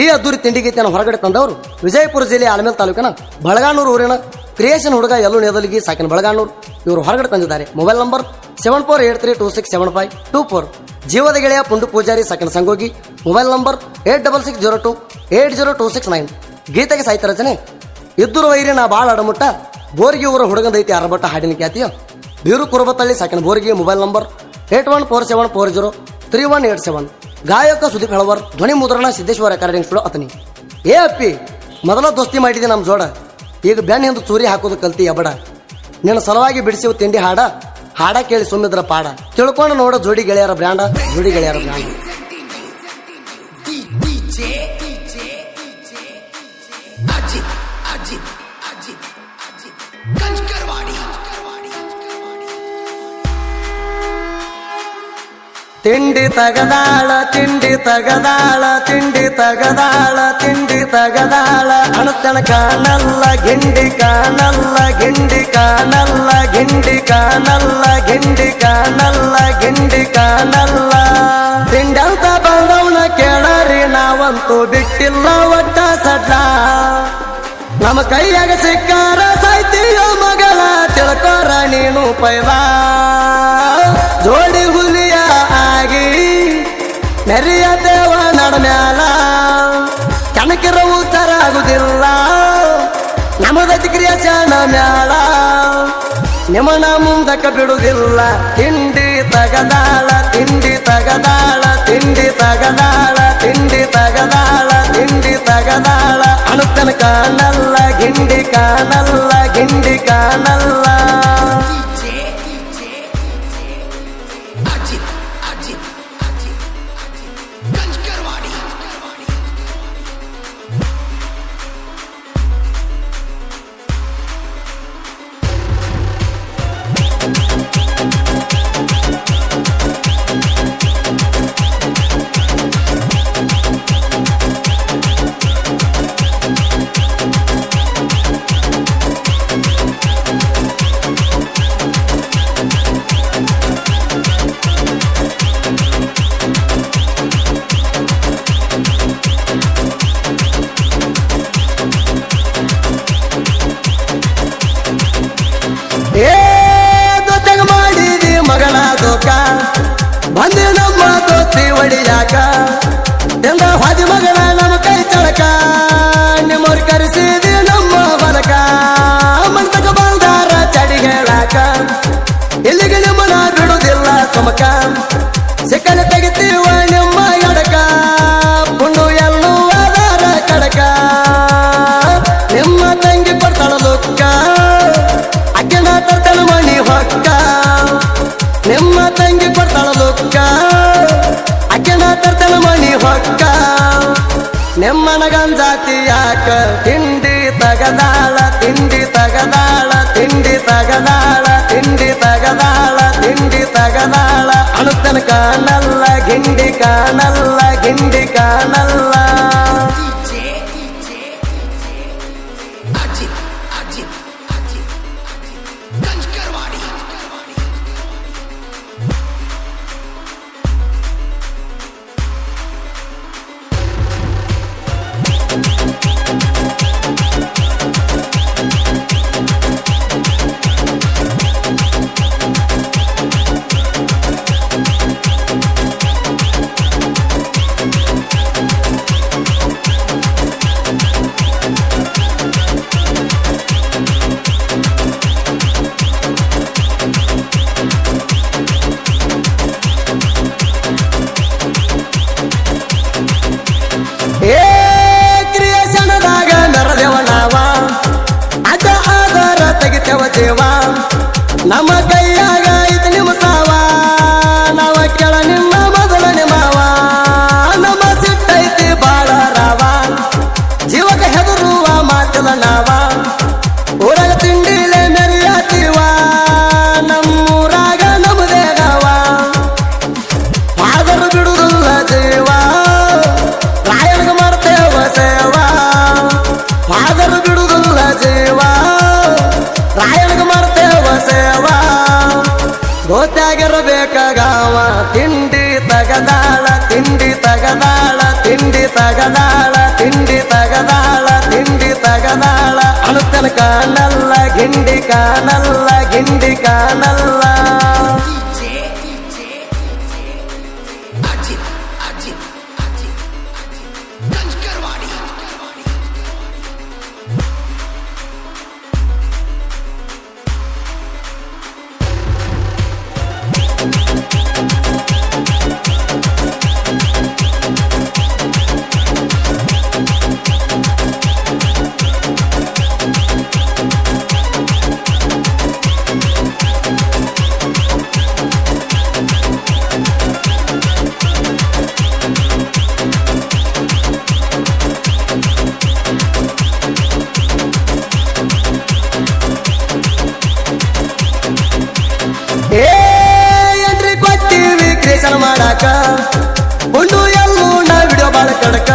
ಈ ಅದ್ದೂರಿ ತಿಂಡಿ ಗೀತೆಯನ್ನು ಹೊರಗಡೆ ತಂದವರು ವಿಜಯಪುರ ಜಿಲ್ಲೆ ಆಲಮೇಲ ತಾಲೂಕಿನ ಬಳಗಾನೂರು ಊರಿನ ಕ್ರಿಯೇಷನ್ ಹುಡುಗ ಎಲ್ಲೂ ನೇದಲಿಗಿ ಸಾಕಿನ ಬಳಗಾನೂರು ಇವರು ಹೊರಗಡೆ ತಂದಿದ್ದಾರೆ. Mobile number 7483267524. ಜೀವದ ಗೆಳೆಯ ಪುಂಡು ಪೂಜಾರಿ ಸಾಕಿನ ಸಂಗೋಗಿ. Mobile number 8660280269. ಗೀತೆಗೆ ಸಾಹಿತ್ಯ ರಚನೆ ಇದ್ದೂರು ವೈರಿ ನಾ ಬಾಳ ಅಡಮುಟ್ಟ ಬೋರ್ಗಿ ಊರ ಹುಡುಗಂದೈತಿ ಅರಬಟ್ಟ ಹಾಡಿನ ಖ್ಯಾತಿಯ ಬೀರು ಕುರುಬತಳ್ಳಿ ಸಾಕಿನ ಬೋರ್ಗಿ. Mobile number 8147403187. ಗಾಯಕ ಸುದೀಪ್ ಹೆಳವರ್. ಧ್ವನಿ ಮುದ್ರಣ ಸಿದ್ದೇಶ್ವರ ರೆಕಾರ್ಡಿಂಗ್ ಸ್ಟುಡಿಯೋ ಅತನಿ. ಏ ಅಪ್ಪಿ ಮೊದಲ ದೋಸ್ತಿ ಮಾಡಿದೆ ನಮ್ಮ ಜೋಡ, ಈಗ ಬೆನ್ನ ಹಿಂದೆ ಚೂರಿ ಹಾಕೋದು ಕಲ್ತಿ ಅಬಡ. ನಿನ್ನ ಸಲುವಾಗಿ ಬಿಡಿಸಿವ ತಿಂಡಿ ಹಾಡ ಕೇಳಿ ಸುಮ್ಮಿದ್ರ ಪಾಡ. ತಿಳ್ಕೊಂಡು ನೋಡ ಜೋಡಿ ಗೆಳೆಯರ ಬ್ರ್ಯಾಂಡ, ಜೋಡಿ ಗೆಳೆಯರ ಬ್ರ್ಯಾಂಡ. ತಿಂಡಿ ತಗದಾಳ ತಿಂಡಿ ತಗದಾಳ ತಿಂಡಿ ತಗದಾಳ ತಿಂಡಿ ತಗದಾಳ ಅಣತನ ಕಾಣಲ್ಲ ಗಿಂಡಿ ಕಾಣಲ್ಲ ಗಿಂಡಿ ಕಾಣಲ್ಲ ಗಿಂಡಿ ಕಾಣಲ್ಲ ಗಿಂಡಿ ಕಾಣಲ್ಲ ಗಿಂಡಿ ಕಾಣಲ್ಲ. ತಿಂಡಂತ ಬಂದವನ ಕೇಳರಿ ನಾವಂತೂ ಬಿಟ್ಟಿಲ್ಲ ಒಟ್ಟ ಸಡ್ಲ. ನಮ್ಮ ಕೈಯಾಗ ಸಿಕ್ಕಾರ ಸಾಯ್ತೀಯ ಮಗಳ ತಿಳ್ಕೊರ ನೀನು ಪೈಲ. ಜೋಡಿ ಹುಲಿಯ ಆಗಿ ನೆರೆಯ ದೇವ ನಡಮ್ಯಾಲ ಕನಕಿರ ಉತ್ತರ ಆಗುದಿಲ್ಲ ನಮ್ಮದತಿ ಕ್ರಿಯೇಷನ್ ಮ್ಯಾಲ. ನಿಮ್ಮನ ಮುಂದಕ್ಕೆ ಬಿಡುದಿಲ್ಲ. ತಿಂಡಿ ತಗದಾಳ ತಿಂಡಿ ತಗದಾಳ ತಿಂಡಿ ತಗದಾಳ ತಿಂಡಿ ತಗದಾಳ ತಿಂಡಿ ತಗದಾಳ ಅಣುತನ ಕಾಣಲ್ಲ ಗಿಂಡಿ ಕಾಣಲ್ಲ ಗಿಂಡಿ ಕಾಣಲ್ಲ. ದೋಸ್ತಾಗ ಮಾಡಿದಿ ಮಗಳ ದೋಕ ಬಂದು ನಮ್ಮ ದೋಸ್ತಿ ಒಡಿಯಾಕ ಎಂದ ಹಾದಿ ಮಗಳ ನಮ್ಮ ಕೈ ಚಳಕ ನಿಮ್ಮವ್ರು ಕರೆಸಿದಿ ನಮ್ಮ ಬಲಕ ಮಂತಕ ಬಂದಾರ ಚಡಿ ಹೇಳಾಕ ಇಲ್ಲಿಗೆ ನಿಮ್ಮನ ಬಿಡುದಿಲ್ಲ ಸಮಕ ಸಿಕ್ಕನ ತೆಗಿತೀವ ನಿಮ್ಮ ಎಡಕ ಪುಂಡು ಎಲ್ಲೂ ಆಧಾರ ಕಡಕ. ನಿಮ್ಮ ತಂಗಿ ಕೊಡ್ತಾಳ ಲುಕ್ಕ ಅಕ್ಕನ ತರ್ತನ ಮಣಿ ಹೊಕ್ಕ. ನಿಮ್ಮ ತಂಗಿ ಕೊಡ್ತಾಳ ಲುಕ್ಕ ಅಕ್ಕನ ತರ್ತನ ಮಣಿ ಹೊಕ್ಕ. ನಿಮ್ಮನ ಗಂಜಾತಿ ಯಾಕ ತಿಂಡಿ ತಗದಾಳ ತಿಂಡಿ ತಗದಾಳ ತಿಂಡಿ ತಗದಾಳ ತಿಂಡಿ ತಗದಾಳ ತಿಂಡಿ ತಗದಾಳ ಅಣುತನ ಕಾಣಲ್ಲ ಗಿಂಡಿ ಕಾಣಲ್ಲ ಗಿಂಡಿ ಕಾಣಲ್ಲ. ಕ್ರಿಯೇಷನದಾಗ ಮೆರದೇವ ನಾವ ಅದ ಆಧಾರ ತೆಗಿತೇವ ದೇವ. ನಮ್ಮ ಕೈಯಾಗ ಇದು ನಿಮ್ಮ ಸಾವ ನಾವ ಕೆಳ ನಿಮ್ಮ ಮೊದಲನೇ ಮಾವ. ನಮ್ಮ ಸಿಟ್ಟೈತಿ ಬಾಳ ರಾವ ಜೀವಕ ಹೆದರುವ ಮಾತಿಲ್ಲ ನಾವ. ಊರಾಗ ತಿಂಡಿಲೆ ಮೆರಿಯಾತೀವ ನಮ್ಮೂರಾಗ ನಮ್ಮದೇ ಗಾವ. ಆದರೂ ಬಿಡುದಿಲ್ಲ ಜೀವ ರಾಯನಿಗೆ ಮಾಡ್ತೇವ ಸೇವಾ. ಆದರೂ ಬಿಡುದಿಲ್ಲ ಜೀವ ರಾಯನಿಗೆ ಮಾಡ್ತೇವ ಸೇವಾ. ಗೋತ್ಯಾಗಿರಬೇಕಾಗವ ತಿಂಡಿ ತಗದಾಳ ತಿಂಡಿ ತಗದಾಳ ತಿಂಡಿ ತಗದಾಳ ಮಾಡಾಕ ಉಂಡು ಎಲ್ಲೂ ನಾ ವಿಡಿಯೋ ಬಾಳ ಕಡಕ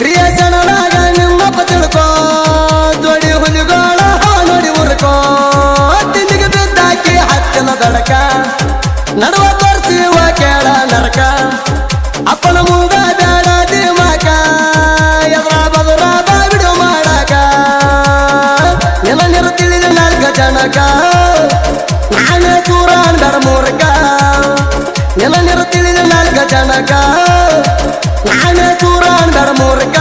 ಕ್ರಿಯೇಷನಾಗ ನಿಮ್ಮಪ್ಪ ತಿಳ್ಕೋ ಜೋಡಿ ಹುಲಿಗೋಳ ನೋಡಿ ಉರ್ಕೋ ತಿಂಡಿಗೆ ಬಿದ್ದಾಕಿ ಹತ್ತಿನ ದಡಕ ನಡುವ ತೋರ್ಸಿವ ಕೇಳ ನರಕ ಅಪ್ಪನ ಮುಂದ ಬೇಡ ದಿಮಾಕ ಎದ್ರ ಬದುರ ವಿಡಿಯೋ ಮಾಡಾಕ ಎಲ್ಲ ನಿರು ತಿಳಿದ ನಾಲ್ಕ ಜನಕ ನಾನೇ ಚೂರ ಅಂದರ ಮೂರ್ಖ ಎಲ್ಲ ನಿರು ತಿಳಿದ ನಾಲ್ಕ ಜನಕ ನಾನೇ ಚೂರ ಅಂದರ ಮೂರ್ಖ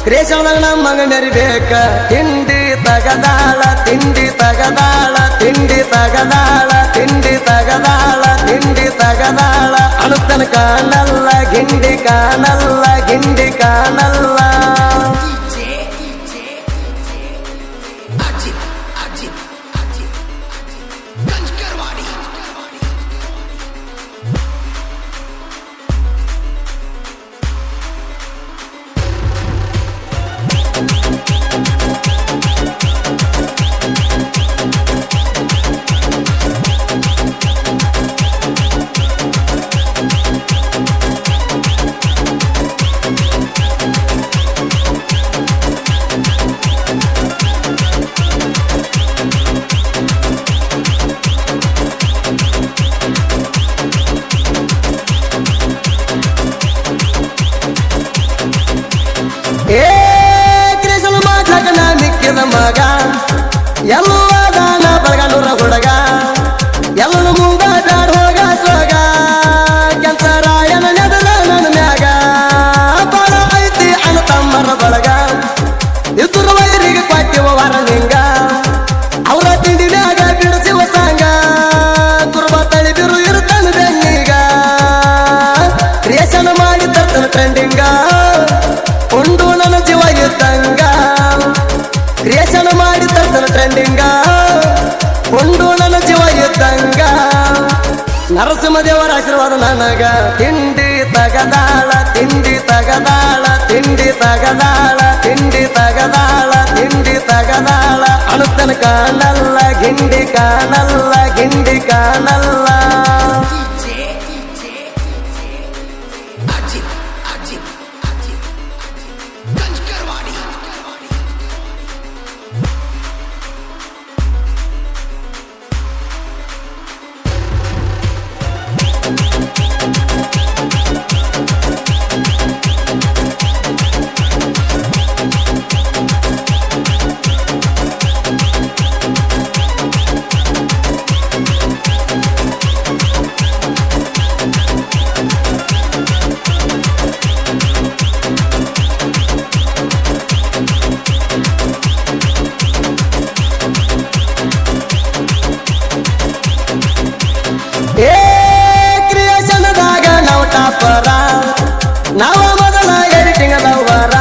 ಕ್ರೇಷನ್ದಾಗ ನಮ್ಮ ಮಗ ಮೆರಿಬೇಕ ತಿಂಡಿ ತಗದಾಳ ತಿಂಡಿ ತಗದಾಳ ತಿಂಡಿ ತಗದಾಳ ತಿಂಡಿ ತಗದಾಳ ತಿಂಡಿ ತಗದಾಳ ಅನುತನ ಕಾಣಲ್ಲ ಗಿಂಡಿ ಕಾಣಲ್ಲ ಗಿಂಡಿ ಕಾಣಲ್ಲ ಏ ಕ್ರೇಷನ್ ಮಾಡ್ಲಕ ನಾ ಮಿಕ್ಕಿದ ಮಗ ಎಲ್ಲೂ ಅದಾನ ಬರಗನೂರ ಹುಡುಗ ಎಲ್ಲೂ ಮುಂದ ಬ್ಯಾಡ ಹೋಗ ಸೋಗ ಕೆಂಚರಾಯನ ನೆದಲ ನನ್ನ ಮ್ಯಾಗ ಬಾಳ ಐತಿ ಅನ್ನ ತಮ್ಮರ ಬಳಗ ಇದ್ರ ವೈರಿಗೆ ಕೊಟ್ಟಿವ ವರ ನಿಂಗ ಅವರ ತಿಂಡಿ ಮ್ಯಾಗ ಬಿಡಿಸಿವ ಸಂಗ ಕುರುಬ ತಳಿ ಬಿರು ಇರ್ತಾನ ಬೆನ್ನಿಗ ಕ್ರಿಯೇಷನ್ ಮಾಡಿ ತರ್ತನ ಟ್ರೆಂಡಿಂಗ ಉಂಡು ನನ್ನ ಜೀವ ಇದ್ದಂಗ ಕ್ರಿಯೇಷನ್ ಮಾಡಿ ತರ್ತನ ಟ್ರೆಂಡಿಂಗ ಉಂಡು ನನ್ನ ಜೀವ ಇದ್ದಂಗ ನರಸಿಂಹದೇವರ ಆಶೀರ್ವಾದ ನನಗ ತಿಂಡಿ ತಗದಾಳ ತಿಂಡಿ ತಗದಾಳ ತಿಂಡಿ ತಗದಾಳ ತಿಂಡಿ ತಗದಾಳ ತಿಂಡಿ ತಗದಾಳ ಅನುತನ ಕಾಣಲ್ಲ ಗಿಂಡಿ ಕಾಣಲ್ಲ ಗಿಂಡಿ ಕಾಣಲ್ಲ ಏ ಕ್ರಿಯೇಷನ್ದಾಗ ನಾವು ಟಾಪರ ನಾವ ಮೊದಲ ಎಡಿಟಿಂಗ್ ದವರ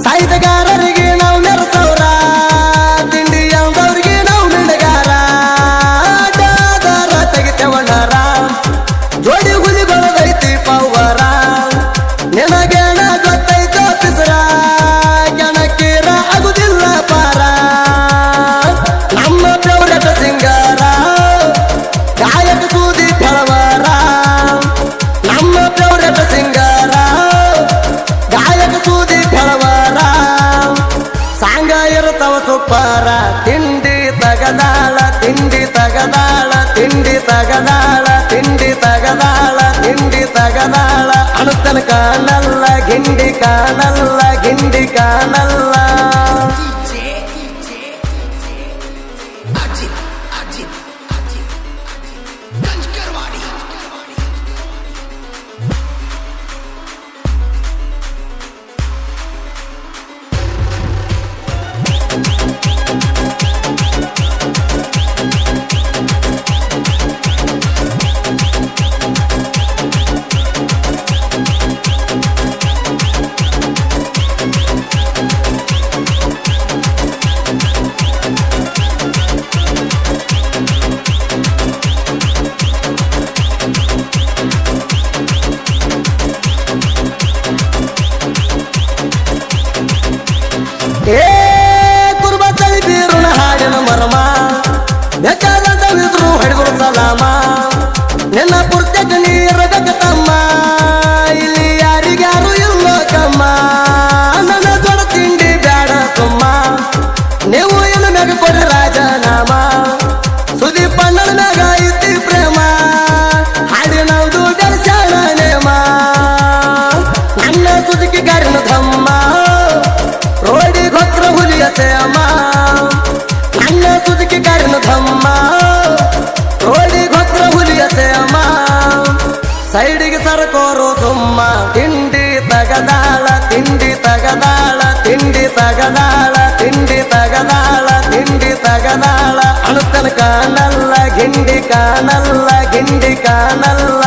ಸಾಹಿತ್ಯಗಾರರಿಗೆ ನಾವು ಮೆರೆಸವ್ರ ತಿಂಡಿ ಅಂದವ್ರಿಗೆ ನಾವು ಮಿಂಡಗಾರ ತೆಗಿತೇವಣ್ಣರ ಜೋಡಿ ಹುಲಿಗಳದೈತಿ ಪವರ ನಿನಗೇನ ಗೊತ್ತೈತೋ ಪಿಸರ ಕೆಣಕೀರ ಆಗುದಿಲ್ಲ ಪಾರ ನಮ್ಮ ಫೇವರೇಟ್ ಸಿಂಗರ ಗಾಯಕ ಸೂದಿ ಫಳವರ ನಮ್ಮ ಫೇವರೇಟ್ ಸಿಂಗರ ಗಾಯಕ ಸೂದಿ ಫಳವರ ಸಾಂಗ ಇರುತ್ತವ ಸೂಪರ ತಿಂಡಿ ತಗದಾಳ ತಿಂಡಿ ತಗದಾಳ ತಿಂಡಿ ತಗದಾಳ ತಿಂಡಿ ತಗದಾಳ ತಿಂಡಿ ತಗದಾಳ ಅನುತನ ಕಾಣಲ್ಲ ಗಿಂಡಿ ಕಾಣಲ್ಲ ಗಿಂಡಿ ಕಾಣಲ್ಲ ಏ ಕುರುಬ ತಳಿ ಬೀರುನ ಹಾಡಿನ ಮರ್ಮ ಬೇಕಾದಂತ ವಿದ್ರು ಹಿಡಿದ್ರು ಸಲಾಮ ನಿನ್ನ ಪುರ್ಕ ಯಾರನ್ನು ಧಮ್ಮ ರೋಡಿಗೆ ಹೊತ್ರ ಹುಲಿಯ ಸೇಮ ಸೈಡಿಗೆ ಸರ್ಕೋರು ಸುಮ್ಮ ತಿಂಡಿ ತಗದಾಳ ತಿಂಡಿ ತಗದಾಳ ತಿಂಡಿ ತಗದಾಳ ತಿಂಡಿ ತಗದಾಳ ತಿಂಡಿ ತಗದಾಳ ಅಣುತನ ಕಾಣಲ್ಲ ಗಿಂಡಿ ಕಾಣಲ್ಲ ಗಿಂಡಿ ಕಾಣಲ್ಲ